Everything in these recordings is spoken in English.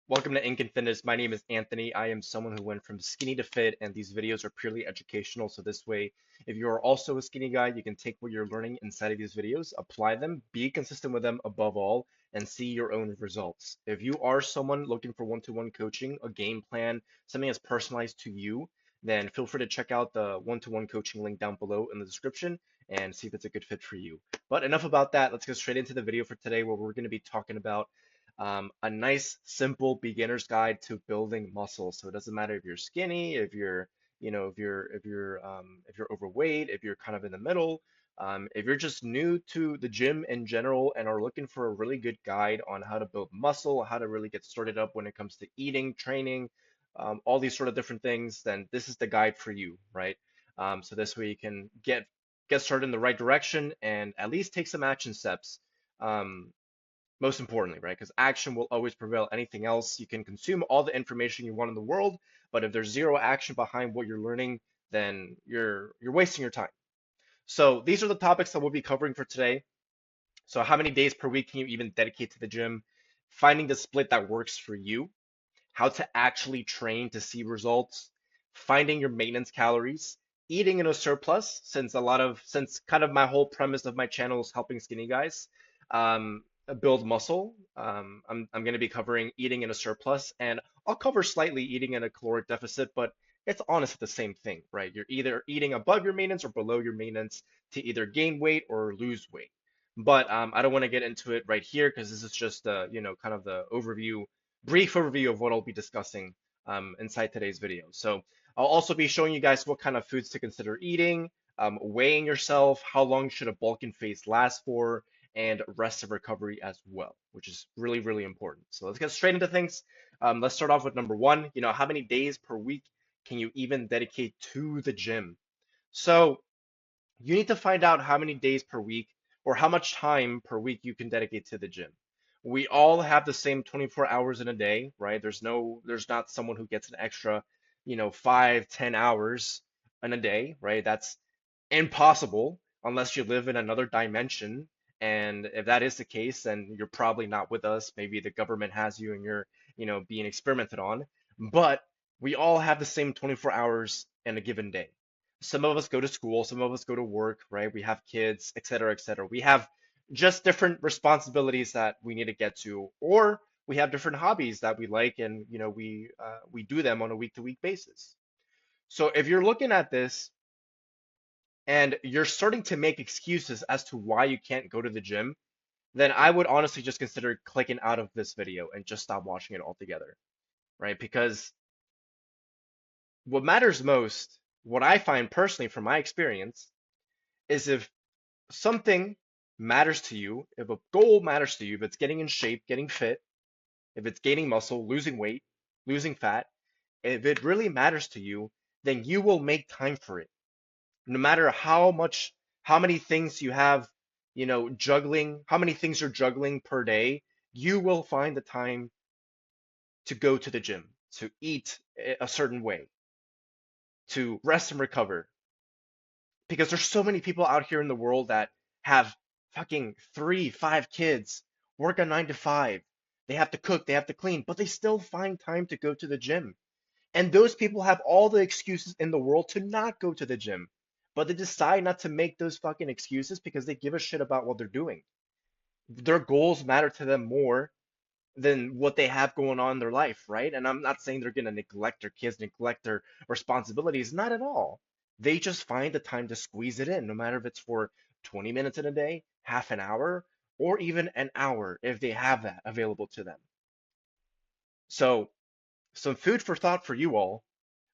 Welcome to Ink and Fitness. My name is Anthony. I am someone who went from skinny to fit, and these videos are purely educational. So this way, if you are also a skinny guy, you can take what you're learning inside of these videos, apply them, be consistent with them above all, and see your own results. If you are someone looking for one-to-one coaching, a game plan, something that's personalized to you, then feel free to check out the one-to-one coaching link down below in the description and see if it's a good fit for you. But enough about that. Let's get straight into the video for today, where we're going to be talking about a nice, simple beginner's guide to building muscle. So it doesn't matter if you're skinny, if you're, if you're overweight, if you're kind of in the middle, if you're just new to the gym in general and are looking for a really good guide on how to build muscle, how to really get started up when it comes to eating, training, all these sort of different things, then this is the guide for you, right? So this way you can get started in the right direction and at least take some action steps. Um, Most importantly, right? Because action will always prevail anything else. You can consume all the information you want in the world, but if there's zero action behind what you're learning, then you're wasting your time. So these are the topics that we'll be covering for today. So how many days per week can you even dedicate to the gym? Finding the split that works for you, how to actually train to see results, finding your maintenance calories, eating in a surplus, since kind of my whole premise of my channel is helping skinny guys um, build muscle. I'm going to be covering eating in a surplus, and I'll cover slightly eating in a caloric deficit, but it's honestly the same thing, right? You're either eating above your maintenance or below your maintenance to either gain weight or lose weight. But I don't want to get into it right here because this is just kind of the brief overview of what I'll be discussing inside today's video. So I'll also be showing you guys what kind of foods to consider eating, weighing yourself, how long should a bulking phase last for, and rest and recovery as well, which is really, really important. So let's get straight into things. Let's start off with number one. How many days per week can you even dedicate to the gym? So you need to find out how many days per week or how much time per week you can dedicate to the gym. We all have the same 24 hours in a day, right? There's not someone who gets an extra, 5, 10 hours in a day, right? That's impossible unless you live in another dimension. And if that is the case, then you're probably not with us. Maybe the government has you and you're, being experimented on. But we all have the same 24 hours in a given day. Some of us go to school, some of us go to work, right? We have kids, et cetera, et cetera. We have just different responsibilities that we need to get to, or we have different hobbies that we like, and we do them on a week-to-week basis. So if you're looking at this and you're starting to make excuses as to why you can't go to the gym, then I would honestly just consider clicking out of this video and just stop watching it altogether, right? Because what matters most, what I find personally from my experience, is if something matters to you, if a goal matters to you, if it's getting in shape, getting fit, if it's gaining muscle, losing weight, losing fat, if it really matters to you, then you will make time for it. No matter how many things you have, juggling, how many things you're juggling per day, you will find the time to go to the gym, to eat a certain way, to rest and recover. Because there's so many people out here in the world that have fucking 3, 5 kids, work a 9 to 5. They have to cook, they have to clean, but they still find time to go to the gym. And those people have all the excuses in the world to not go to the gym. But they decide not to make those fucking excuses because they give a shit about what they're doing. Their goals matter to them more than what they have going on in their life, right? And I'm not saying they're going to neglect their kids, neglect their responsibilities, not at all. They just find the time to squeeze it in, no matter if it's for 20 minutes in a day, half an hour, or even an hour if they have that available to them. So, some food for thought for you all.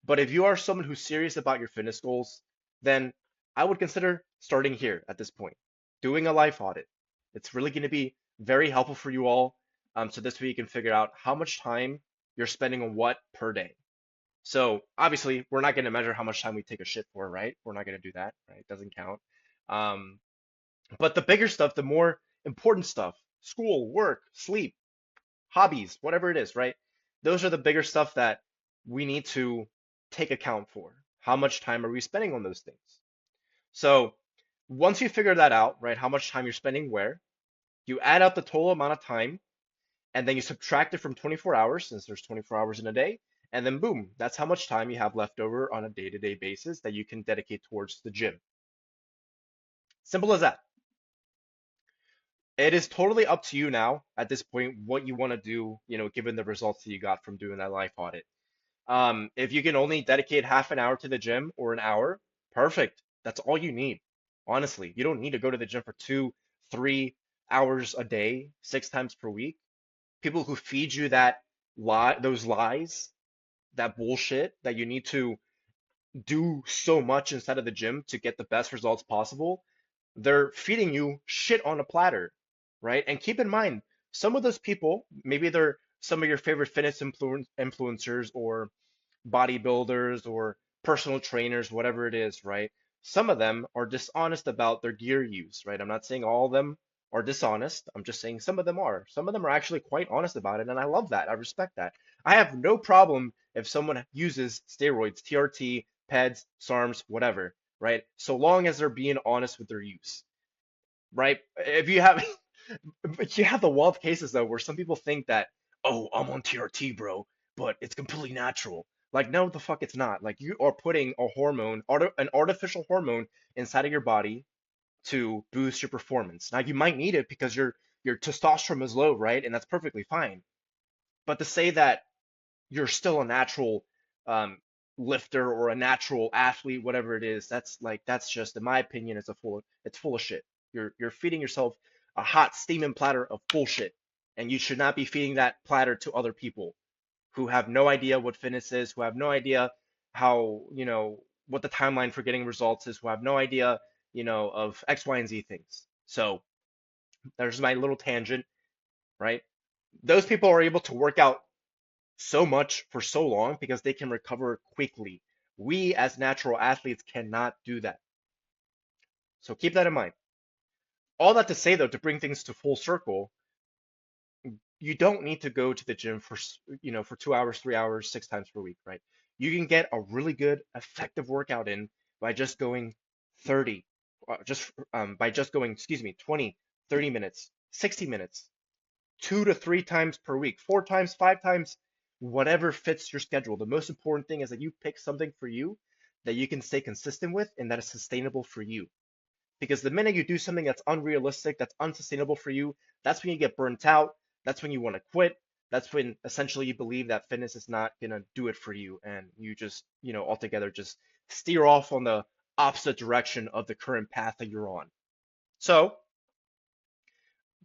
But if you are someone who's serious about your fitness goals, then I would consider starting here at this point, doing a life audit. It's really going to be very helpful for you all. So this way you can figure out how much time you're spending on what per day. So obviously we're not going to measure how much time we take a shit for, right? We're not going to do that, right? It doesn't count. Um, but the bigger stuff, the more important stuff, school, work, sleep, hobbies, whatever it is, right? Those are the bigger stuff that we need to take account for. How much time are we spending on those things? So once you figure that out, right, how much time you're spending where, you add up the total amount of time and then you subtract it from 24 hours since there's 24 hours in a day, and then boom, that's how much time you have left over on a day-to-day basis that you can dedicate towards the gym. Simple as that. It is totally up to you now at this point what you want to do, given the results that you got from doing that life audit. If you can only dedicate half an hour to the gym or an hour, perfect. That's all you need. Honestly, you don't need to go to the gym for 2, 3 hours a day, 6 times per week. People who feed you that those lies, that bullshit that you need to do so much inside of the gym to get the best results possible, they're feeding you shit on a platter, right? And keep in mind, some of those people, maybe they're some of your favorite fitness influencers or bodybuilders or personal trainers, whatever it is, right? Some of them are dishonest about their gear use, right? I'm not saying all of them are dishonest. I'm just saying some of them are. Some of them are actually quite honest about it, and I love that. I respect that. I have no problem if someone uses steroids, TRT, PEDs, SARMs, whatever, right? So long as they're being honest with their use, right? If you have, but you have the wild cases though, where some people think that, oh, I'm on TRT, bro, but it's completely natural. Like, no, the fuck, it's not. Like, you are putting a hormone, an artificial hormone inside of your body to boost your performance. Now, you might need it because your testosterone is low, right? And that's perfectly fine. But to say that you're still a natural um, lifter or a natural athlete, whatever it is, that's just, in my opinion, it's full of shit. You're feeding yourself a hot steaming platter of bullshit, and you should not be feeding that platter to other people who have no idea what fitness is, who have no idea how, what the timeline for getting results is, who have no idea, of X, Y, and Z things. So there's my little tangent, right? Those people are able to work out so much for so long because they can recover quickly. We as natural athletes cannot do that. So keep that in mind. All that to say though, to bring things to full circle, you don't need to go to the gym for 2 hours, 3 hours, 6 times per week, right? You can get a really good, effective workout in by just going 30, by just going, excuse me, 20, 30 minutes, 60 minutes, 2 to 3 times per week, 4 times, 5 times, whatever fits your schedule. The most important thing is that you pick something for you that you can stay consistent with and that is sustainable for you. Because the minute you do something that's unrealistic, that's unsustainable for you, that's when you get burnt out. That's when you want to quit. That's when essentially you believe that fitness is not going to do it for you. And you just, altogether just steer off on the opposite direction of the current path that you're on. So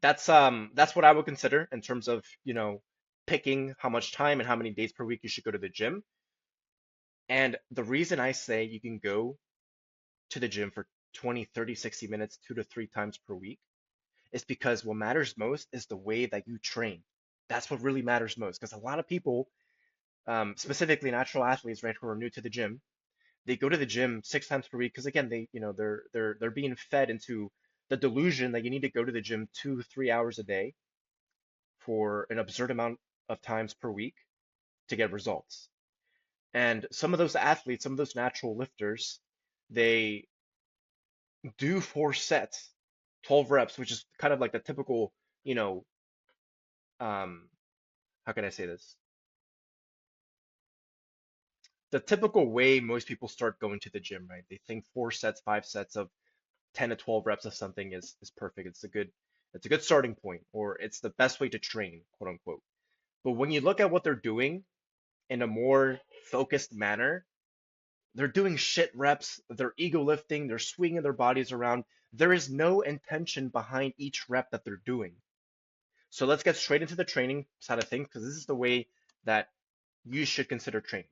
that's what I would consider in terms of, picking how much time and how many days per week you should go to the gym. And the reason I say you can go to the gym for 20, 30, 60 minutes, 2 to 3 times per week is because what matters most is the way that you train. That's what really matters most. Because a lot of people, specifically natural athletes, right, who are new to the gym, they go to the gym 6 times per week because again, they're being fed into the delusion that you need to go to the gym 2, 3 hours a day for an absurd amount of times per week to get results. And some of those athletes, some of those natural lifters, they do 4 sets, 12 reps, which is kind of like the typical, you know, um, how can I say this? The typical way most people start going to the gym, right? They think 4 sets, 5 sets of 10 to 12 reps of something is perfect. It's a good starting point, or it's the best way to train, quote unquote. But when you look at what they're doing in a more focused manner, they're doing shit reps, they're ego lifting, they're swinging their bodies around. There is no intention behind each rep that they're doing. So let's get straight into the training side of things because this is the way that you should consider training.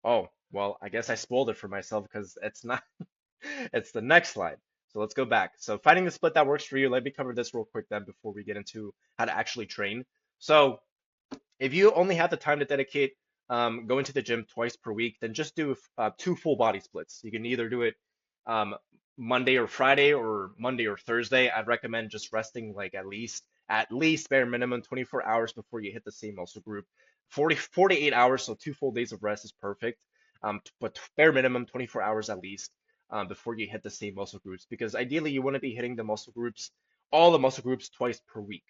Oh, well, I guess I spoiled it for myself because it's not, it's the next slide. So let's go back. So finding the split that works for you, let me cover this real quick then before we get into how to actually train. So if you only have the time to dedicate going to the gym twice per week, then just do 2 full body splits. You can either do it um, Monday or Friday or Monday or Thursday. I'd recommend just resting like at least bare minimum 24 hours before you hit the same muscle group. 48 hours, so 2 full days of rest is perfect. But bare minimum 24 hours at least before you hit the same muscle groups, because ideally you want to be hitting all the muscle groups twice per week.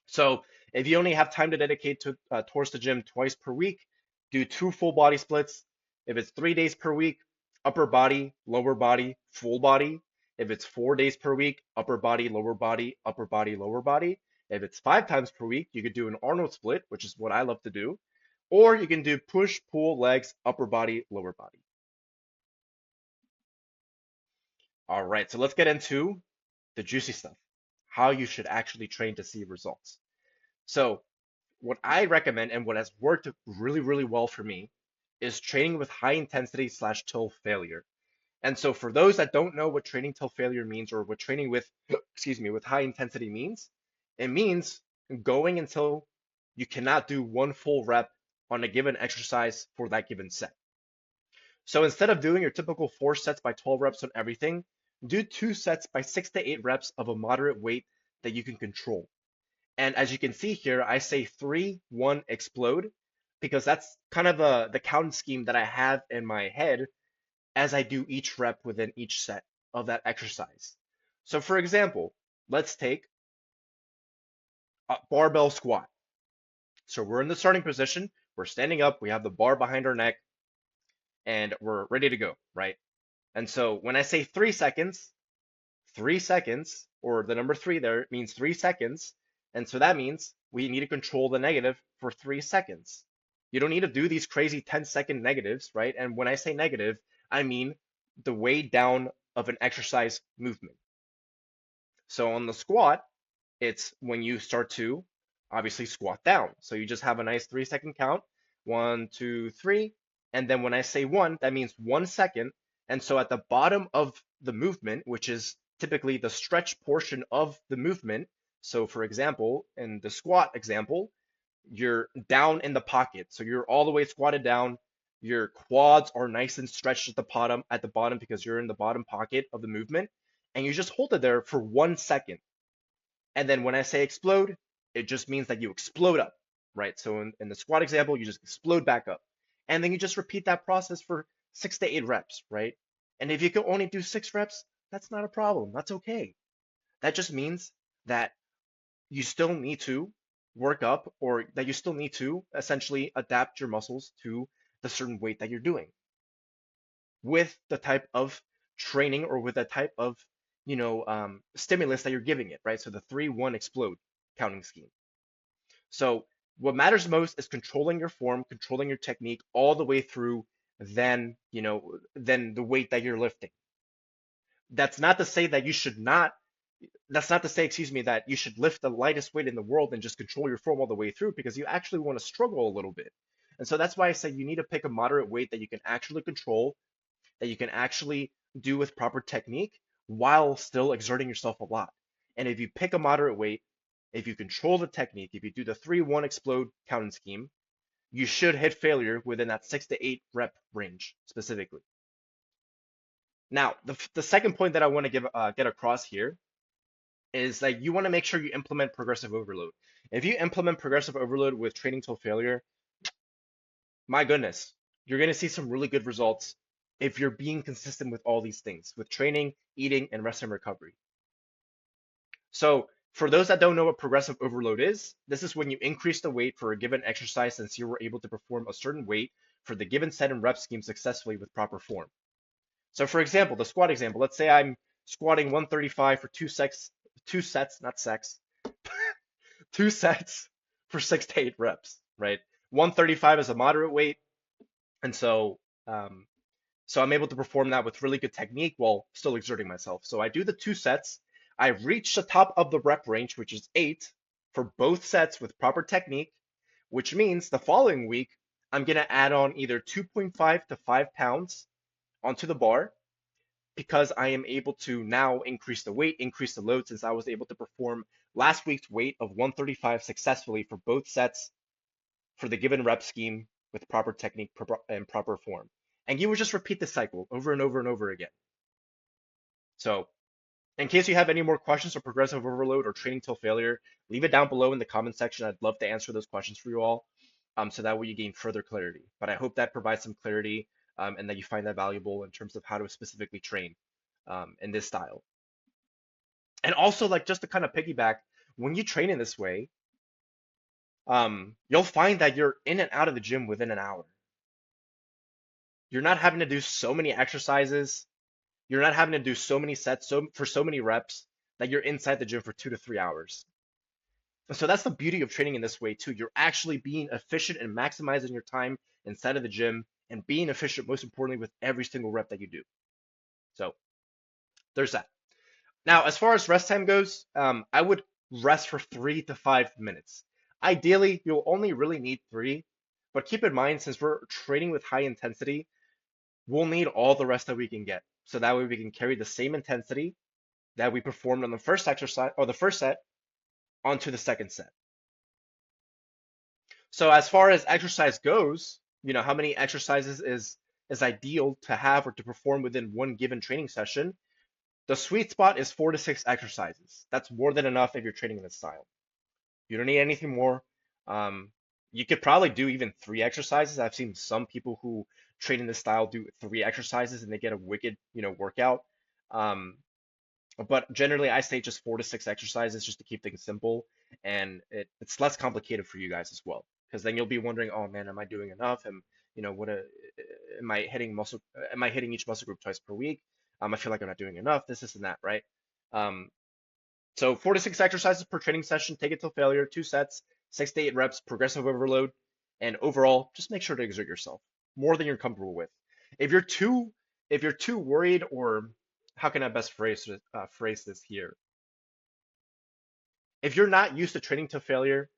So if you only have time to dedicate towards the gym twice per week, do two full body splits. If it's 3 days per week, upper body, lower body, full body. If it's 4 days per week, upper body, lower body, upper body, lower body. If it's 5 times per week, you could do an Arnold split, which is what I love to do. Or you can do push, pull, legs, upper body, lower body. All right, so let's get into the juicy stuff, how you should actually train to see results. So what I recommend and what has worked really, really well for me is training with high intensity slash till failure. And so for those that don't know what training till failure means or what training with, excuse me, with high intensity means, it means going until you cannot do one full rep on a given exercise for that given set. So instead of doing your typical 4 sets by 12 reps on everything, do 2 sets by 6 to 8 reps of a moderate weight that you can control. And as you can see here, I say 3, 1, explode, because that's kind of the count scheme that I have in my head as I do each rep within each set of that exercise. So for example, let's take a barbell squat. So we're in the starting position, we're standing up, we have the bar behind our neck, and we're ready to go, right? And so when I say 3 seconds, 3 seconds, or the number three there means 3 seconds. And so that means we need to control the negative for 3 seconds. You don't need to do these crazy 10-second negatives, right? And when I say negative, I mean the way down of an exercise movement. So on the squat, it's when you start to obviously squat down. So you just have a nice 3 second count. 1, 2, 3. And then when I say one, that means 1 second. And so at the bottom of the movement, which is typically the stretch portion of the movement. So for example, in the squat example, you're down in the pocket. So you're all the way squatted down. Your quads are nice and stretched at the bottom because you're in the bottom pocket of the movement. And you just hold it there for 1 second. And then when I say explode, it just means that you explode up, right? So in the squat example, you just explode back up. And then you just repeat that process for 6 to 8 reps, right? And if you can only do 6 reps, that's not a problem. That's okay. That just means that you still need to work up or that you still need to essentially adapt your muscles to the certain weight that you're doing with the type of training or with the type of stimulus that you're giving it, right? So the 3-1 explode counting scheme. So what matters most is controlling your form, controlling your technique all the way through then the weight that you're lifting. That's not to say that you should not, that's not to say, excuse me, that you should lift the lightest weight in the world and just control your form all the way through because you actually want to struggle a little bit. And so that's why I say you need to pick a moderate weight that you can actually control, that you can actually do with proper technique while still exerting yourself a lot. And if you pick a moderate weight, if you control the technique, if you do the 3-1 explode counting scheme, you should hit failure within that 6 to 8 rep range specifically. Now, the second point that I want to get across here is that you want to make sure you implement progressive overload. If you implement progressive overload with training till failure, my goodness, you're going to see some really good results if you're being consistent with all these things, with training, eating, and rest and recovery. So for those that don't know what progressive overload is, this is when you increase the weight for a given exercise since you were able to perform a certain weight for the given set and rep scheme successfully with proper form. So for example, the squat example, let's say I'm squatting 135 for 2 sets, not sex, 2 sets for 6 to 8 reps, right? 135 is a moderate weight. And so I'm able to perform that with really good technique while still exerting myself. So I do the 2 sets. I reach the top of the rep range, which is 8 for both sets with proper technique, which means the following week, I'm going to add on either 2.5 to 5 pounds onto the bar because I am able to now increase the weight, increase the load since I was able to perform last week's weight of 135 successfully for both sets for the given rep scheme with proper technique and proper form. And you would just repeat the cycle over and over and over again. So in case you have any more questions on progressive overload or training till failure, leave it down below in the comment section. I'd love to answer those questions for you all, so that way you gain further clarity. But I hope that provides some clarity, and that you find that valuable in terms of how to specifically train in this style. And also, like just to kind of piggyback, when you train in this way, you'll find that you're in and out of the gym within an hour. You're not having to do so many exercises. You're not having to do so many sets for so many reps that you're inside the gym for 2 to 3 hours. And so that's the beauty of training in this way too. You're actually being efficient and maximizing your time inside of the gym and being efficient, most importantly, with every single rep that you do. So there's that. Now, as far as rest time goes, I would rest for 3 to 5 minutes. Ideally, you'll only really need three, but keep in mind, since we're training with high intensity, we'll need all the rest that we can get. So that way we can carry the same intensity that we performed on the first exercise or the first set onto the second set. So as far as exercise goes, how many exercises is ideal to have or to perform within one given training session? The sweet spot is 4 to 6 exercises. That's more than enough if you're training in this style. You don't need anything more. Um, you could probably do even 3 exercises. I've seen some people who train in this style do 3 exercises and they get a wicked, workout. Um, but generally, I say just 4 to 6 exercises just to keep things simple, and it's less complicated for you guys as well. Because then you'll be wondering, oh man, am I doing enough? Am I hitting muscle? Am I hitting each muscle group twice per week? I feel like I'm not doing enough. This, and that, right? Um, so 4 to 6 exercises per training session. Take it till failure. 2 sets, 6 to 8 reps, progressive overload, and overall, just make sure to exert yourself more than you're comfortable with. If you're too, if you're too worried, or how can I best phrase this here? If you're not used to training to failure,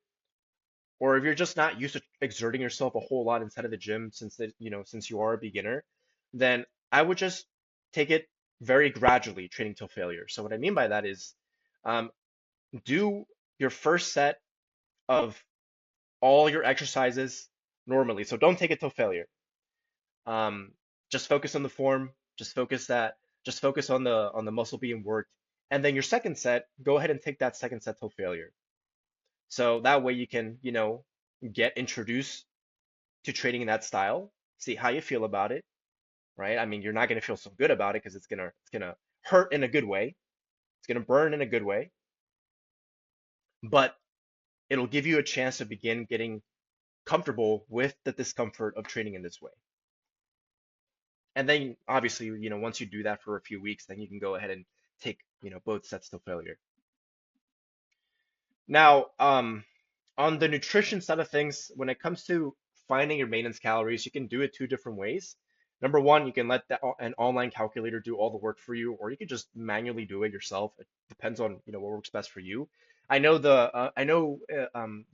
or if you're just not used to exerting yourself a whole lot inside of the gym, since you are a beginner, then I would just take it very gradually, training till failure. So what I mean by that is, um, do your first set of all your exercises normally. So don't take it till failure. Um, just focus on the form. Just focus on the muscle being worked. And then your second set, go ahead and take that second set till failure. So that way you can, get introduced to training in that style, see how you feel about it, right? I mean, you're not gonna feel so good about it because it's gonna hurt in a good way. It's gonna burn in a good way, but it'll give you a chance to begin getting comfortable with the discomfort of training in this way. And then obviously, once you do that for a few weeks, then you can go ahead and take, both sets to failure. Now, on the nutrition side of things, when it comes to finding your maintenance calories, you can do it 2 different ways. Number one, you can let an online calculator do all the work for you, or you can just manually do it yourself. It depends on, what works best for you. The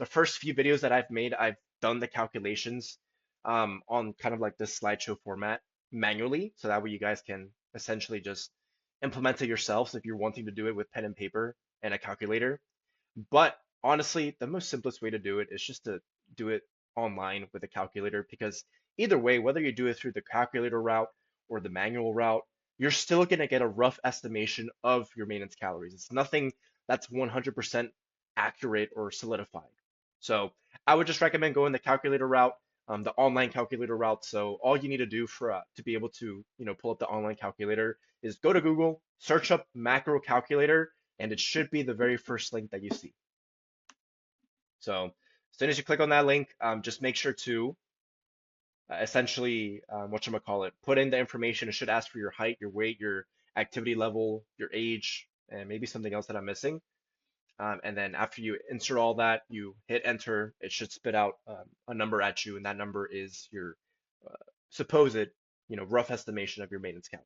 first few videos that I've made, I've done the calculations on kind of like this slideshow format manually, so that way you guys can essentially just implement it yourselves if you're wanting to do it with pen and paper and a calculator. But honestly, the most simplest way to do it is just to do it online with a calculator, because either way, whether you do it through the calculator route or the manual route, you're still going to get a rough estimation of your maintenance calories. It's nothing that's 100% accurate or solidified. So I would just recommend going the calculator route, the online calculator route. So all you need to do to be able to, pull up the online calculator is go to Google, search up macro calculator, and it should be the very first link that you see. So as soon as you click on that link, just make sure to essentially, whatchamacallit, put in the information. It should ask for your height, your weight, your activity level, your age, and maybe something else that I'm missing. And then after you insert all that, you hit enter. It should spit out a number at you, and that number is your uh, supposed, rough estimation of your maintenance calorie.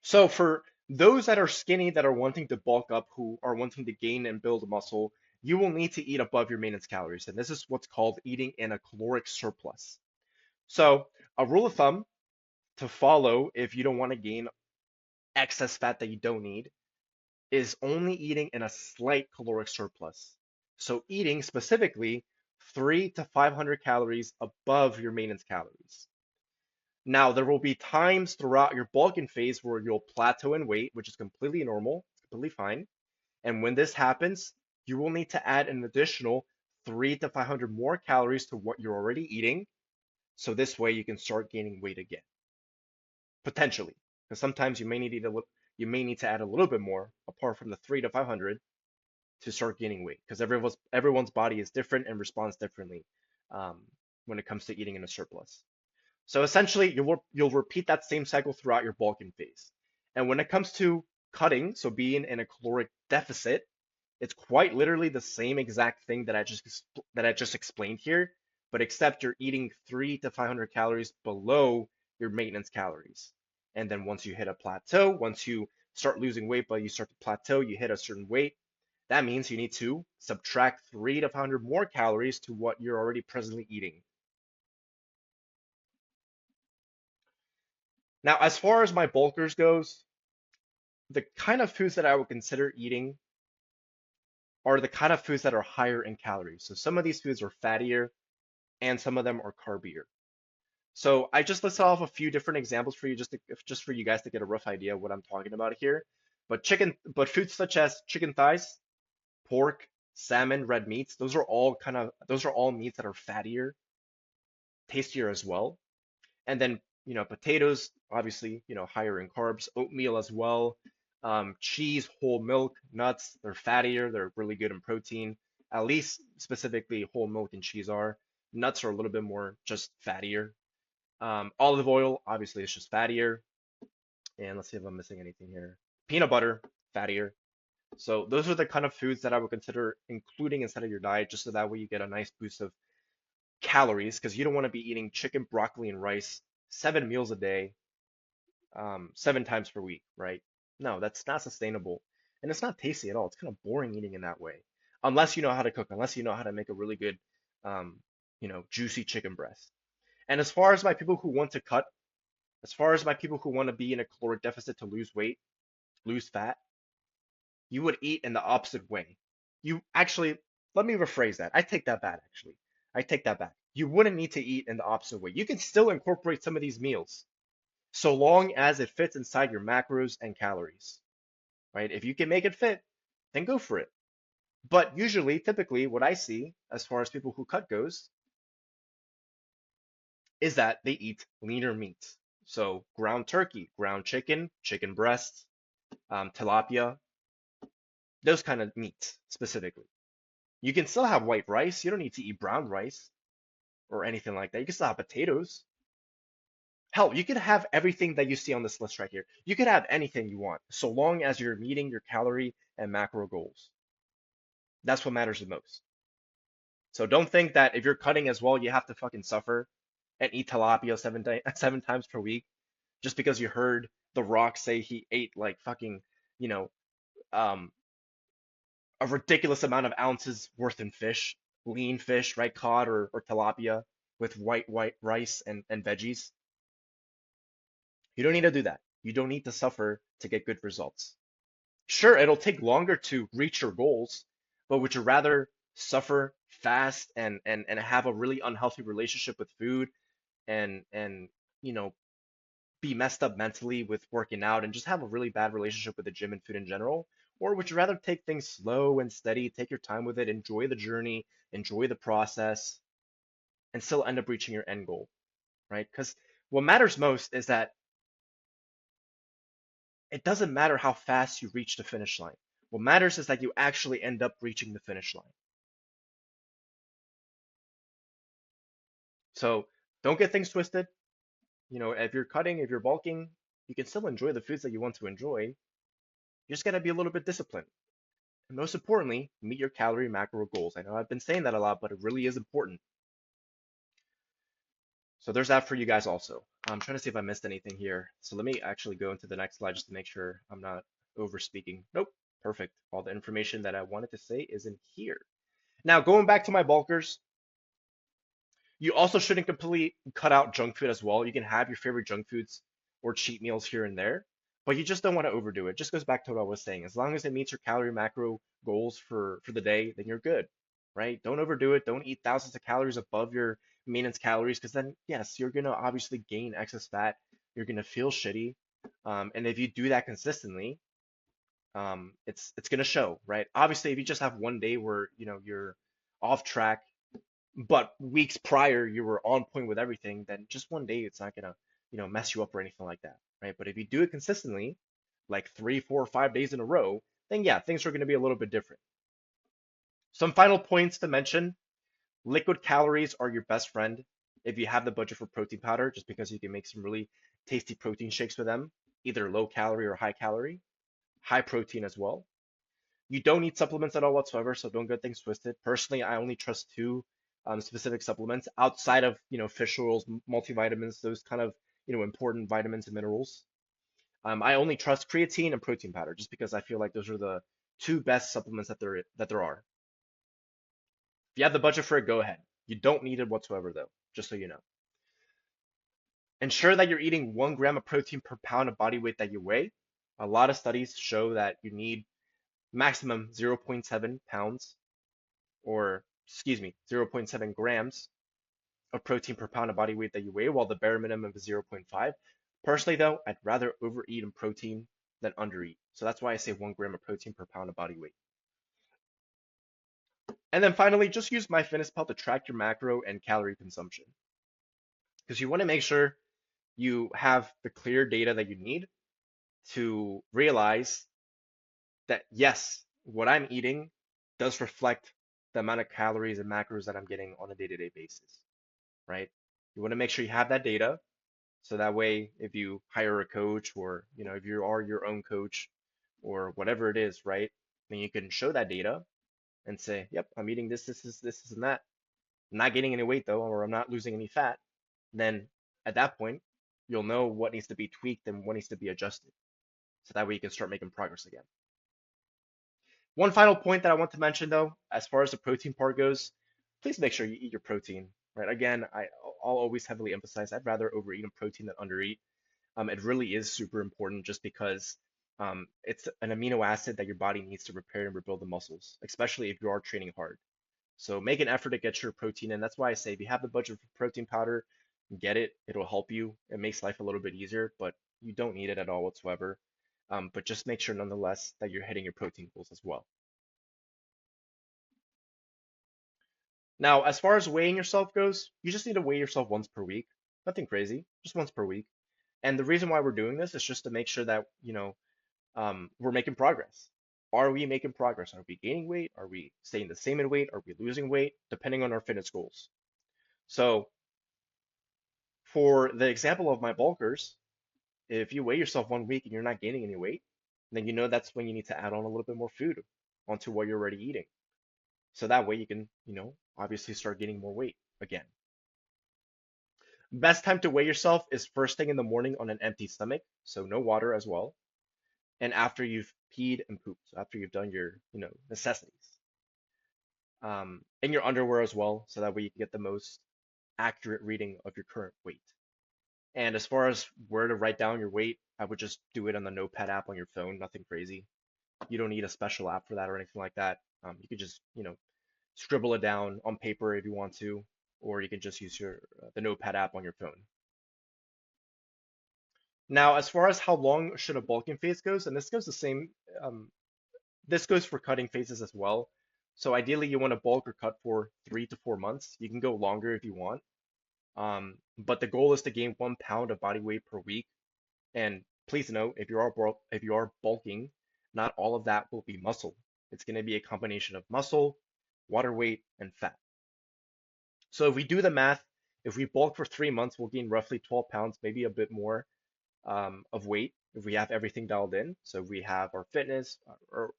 So for those that are skinny, that are wanting to bulk up, who are wanting to gain and build muscle, you will need to eat above your maintenance calories. And this is what's called eating in a caloric surplus. So a rule of thumb to follow if you don't want to gain excess fat that you don't need is only eating in a slight caloric surplus. So eating specifically 3 to 500 calories above your maintenance calories. Now, there will be times throughout your bulking phase where you'll plateau in weight, which is completely normal, completely fine. And when this happens, you will need to add an additional 3 to 500 more calories to what you're already eating. So this way you can start gaining weight again, potentially. Because sometimes you may need to add a little bit more apart from the 3 to 500 to start gaining weight because everyone's body is different and responds differently um, when it comes to eating in a surplus. So essentially, you'll repeat that same cycle throughout your bulking phase. And when it comes to cutting, so being in a caloric deficit, it's quite literally the same exact thing that I just explained here, but except you're eating 300 to 500 calories below your maintenance calories. And then once you hit a plateau, once you start losing weight, but you start to plateau, you hit a certain weight, that means you need to subtract 300 to 500 more calories to what you're already presently eating. Now, as far as my bulkers goes, the kind of foods that I would consider eating are the kind of foods that are higher in calories. So some of these foods are fattier and some of them are carbier. So I just listed off a few different examples for you just for you guys to get a rough idea of what I'm talking about here. But foods such as chicken thighs, pork, salmon, red meats, those are all meats that are fattier, tastier as well. And then, potatoes, obviously, higher in carbs, oatmeal as well. Cheese, whole milk, nuts, they're fattier, they're really good in protein. At least specifically whole milk and cheese are. Nuts are a little bit more just fattier. Olive oil, obviously, it's just fattier. And let's see if I'm missing anything here. Peanut butter, fattier. So those are the kind of foods that I would consider including inside of your diet, just so that way you get a nice boost of calories, because you don't want to be eating chicken, broccoli, and rice 7 meals a day, 7 times per week, right? No, that's not sustainable. And it's not tasty at all. It's kind of boring eating in that way. Unless you know how to cook, unless you know how to make a really good, juicy chicken breast. And as far as my people who want to be in a caloric deficit to lose weight, lose fat, you would eat in the opposite way. You actually, let me rephrase that. I take that back, actually. I take that back. You wouldn't need to eat in the opposite way. You can still incorporate some of these meals so long as it fits inside your macros and calories, right? If you can make it fit, then go for it. But usually, typically, what I see as far as people who cut goes is that they eat leaner meats. So ground turkey, ground chicken, chicken breast, tilapia, those kind of meats specifically. You can still have white rice. You don't need to eat brown rice or anything like that. You can still have potatoes. Hell, you could have everything that you see on this list right here. You could have anything you want, so long as you're meeting your calorie and macro goals. That's what matters the most. So don't think that if you're cutting as well, you have to fucking suffer and eat tilapia 7 times per week just because you heard The Rock say he ate like fucking, you know, um, a ridiculous amount of ounces worth in fish, lean fish, right? Cod or tilapia with white rice and veggies. You don't need to do that. You don't need to suffer to get good results. Sure, it'll take longer to reach your goals, but would you rather suffer fast and have a really unhealthy relationship with food and you know be messed up mentally with working out and just have a really bad relationship with the gym and food in general? Or would you rather take things slow and steady, take your time with it, enjoy the journey, enjoy the process, and still end up reaching your end goal, right? Because what matters most is that it doesn't matter how fast you reach the finish line. What matters is that you actually end up reaching the finish line. So don't get things twisted. If you're cutting, if you're bulking, you can still enjoy the foods that you want to enjoy. You just gotta be a little bit disciplined. And most importantly, meet your calorie macro goals. I know I've been saying that a lot, but it really is important. So there's that for you guys also. I'm trying to see if I missed anything here. So let me actually go into the next slide just to make sure I'm not over speaking. Nope, perfect. All the information that I wanted to say is in here. Now, going back to my bulkers, you also shouldn't completely cut out junk food as well. You can have your favorite junk foods or cheat meals here and there, but you just don't want to overdo it. Just goes back to what I was saying. As long as it meets your calorie macro goals for the day, then you're good, right? Don't overdo it. Don't eat thousands of calories above your maintenance calories, because then, yes, you're gonna obviously gain excess fat. You're gonna feel shitty, and if you do that consistently, it's gonna show, right? Obviously, if you just have one day where you're off track but weeks prior you were on point with everything, then just one day it's not gonna, mess you up or anything like that, right? But if you do it consistently, like 3, 4, 5 days in a row, then yeah, things are gonna be a little bit different. Some final points to mention. Liquid calories are your best friend if you have the budget for protein powder, just because you can make some really tasty protein shakes with them, either low calorie or high calorie, high protein as well. You don't need supplements at all whatsoever, so don't get things twisted. Personally, I only trust two specific supplements outside of fish oils, multivitamins, those kind of important vitamins and minerals. I only trust creatine and protein powder, just because I feel like those are the two best supplements that there are. If you have the budget for it, go ahead. You don't need it whatsoever, though, just so you know. Ensure that you're eating 1 gram of protein per pound of body weight that you weigh. A lot of studies show that you need maximum 0.7 pounds, or excuse me, 0.7 grams of protein per pound of body weight that you weigh, while the bare minimum is zero point 0.5. Personally, though, I'd rather overeat in protein than undereat. So that's why I say 1 gram of protein per pound of body weight. And then finally, just use MyFitnessPal to track your macro and calorie consumption, because you want to make sure you have the clear data that you need to realize that yes, what I'm eating does reflect the amount of calories and macros that I'm getting on a day-to-day basis, right? You want to make sure you have that data, so that way if you hire a coach, or if you are your own coach or whatever it is, right? Then you can show that data and say, yep, I'm eating this, and that. I'm not gaining any weight though, or I'm not losing any fat. Then at that point, you'll know what needs to be tweaked and what needs to be adjusted. So that way you can start making progress again. One final point that I want to mention though, as far as the protein part goes, please make sure you eat your protein, right? Again, I'll always heavily emphasize I'd rather overeat in protein than undereat. It really is super important, just because it's an amino acid that your body needs to repair and rebuild the muscles, especially if you are training hard. So make an effort to get your protein in. That's why I say if you have the budget for protein powder, get it. It'll help you. It makes life a little bit easier, but you don't need it at all whatsoever. But just make sure nonetheless that you're hitting your protein goals as well. Now, as far as weighing yourself goes, you just need to weigh yourself once per week. Nothing crazy, just once per week. And the reason why we're doing this is just to make sure that, we're making progress. Are we making progress? Are we gaining weight? Are we staying the same in weight? Are we losing weight? Depending on our fitness goals. So, for the example of my bulkers, if you weigh yourself 1 week and you're not gaining any weight, then you know that's when you need to add on a little bit more food onto what you're already eating. So that way you can, obviously start gaining more weight again. Best time to weigh yourself is first thing in the morning on an empty stomach, so no water as well, and after you've peed and pooped, so after you've done your, necessities. In your underwear as well, so that way you can get the most accurate reading of your current weight. And as far as where to write down your weight, I would just do it on the Notepad app on your phone, nothing crazy. You don't need a special app for that or anything like that. You could just, scribble it down on paper if you want to, or you can just use the Notepad app on your phone. Now, as far as how long should a bulking phase goes, and this goes the same, this goes for cutting phases as well. So ideally, you want to bulk or cut for 3 to 4 months. You can go longer if you want. But the goal is to gain 1 pound of body weight per week. And please note, if you are bulking, not all of that will be muscle. It's going to be a combination of muscle, water weight, and fat. So if we do the math, if we bulk for 3 months, we'll gain roughly 12 pounds, maybe a bit more of weight if we have everything dialed in. So if we have our fitness, or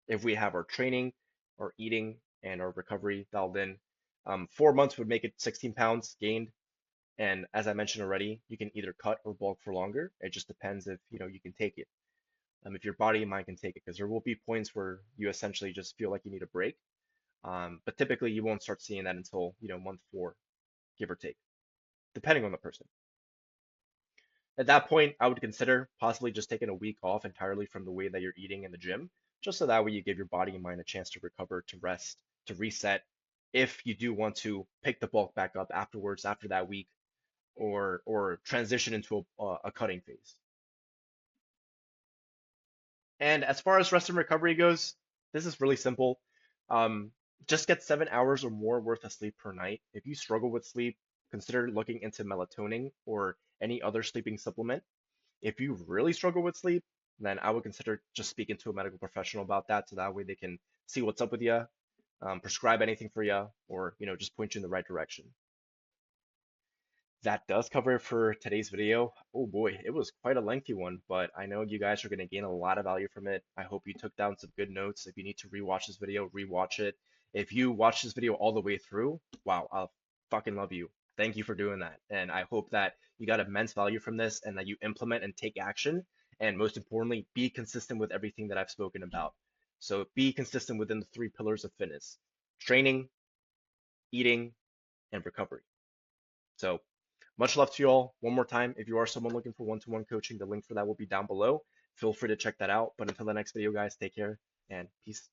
if we have our training, our eating, and our recovery dialed in. 4 months would make it 16 pounds gained. And as I mentioned already, you can either cut or bulk for longer. It just depends if you can take it. If your body and mind can take it, because there will be points where you essentially just feel like you need a break. But typically you won't start seeing that until month 4, give or take, depending on the person. At that point, I would consider possibly just taking a week off entirely from the way that you're eating in the gym, just so that way you give your body and mind a chance to recover, to rest, to reset, if you do want to pick the bulk back up afterwards, after that week, or transition into a cutting phase. And as far as rest and recovery goes, this is really simple. Um, just get 7 hours or more worth of sleep per night. If you struggle with sleep, consider looking into melatonin or any other sleeping supplement. If you really struggle with sleep, then I would consider just speaking to a medical professional about that, so that way they can see what's up with you. prescribe anything for you, or just point you in the right direction. That does cover it for today's video. Oh boy, it was quite a lengthy one, but I know you guys are going to gain a lot of value from it. I hope you took down some good notes. If you need to rewatch this video, rewatch it. If you watch this video all the way through, wow, I'll fucking love you. Thank you for doing that. And I hope that you got immense value from this and that you implement and take action. And most importantly, be consistent with everything that I've spoken about. So be consistent within the three pillars of fitness: training, eating, and recovery. So much love to you all. One more time, if you are someone looking for one-to-one coaching, the link for that will be down below. Feel free to check that out. But until the next video, guys, take care and peace.